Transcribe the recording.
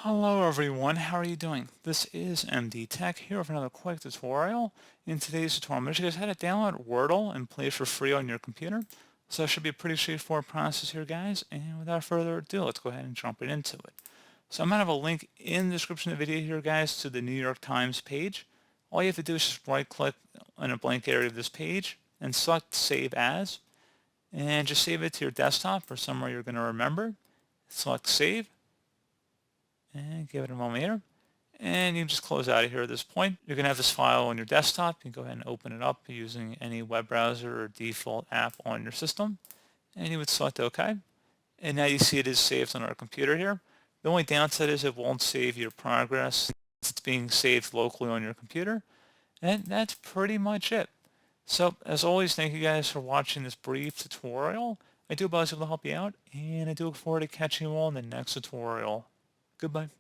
Hello everyone, how are you doing? This is MD Tech here with another quick tutorial. In today's tutorial, I'm going to show you guys how to download Wordle and play it for free on your computer. So it should be a pretty straightforward process here, guys. And without further ado, let's go ahead and jump right into it. So I'm going to have a link in the description of the video here, guys, to the New York Times page. All you have to do is just right-click on a blank area of this page and select Save As. And just save it to your desktop or somewhere you're going to remember. Select Save. And give it a moment here. And you can just close out of here at this point. You're going to have this file on your desktop. You can go ahead and open it up using any web browser or default app on your system. And you would select OK. And now you see it is saved on our computer here. The only downside is it won't save your progress since it's being saved locally on your computer. And that's pretty much it. So as always, thank you guys for watching this brief tutorial. I do hope I was able to help you out, and I do look forward to catching you all in the next tutorial. Goodbye.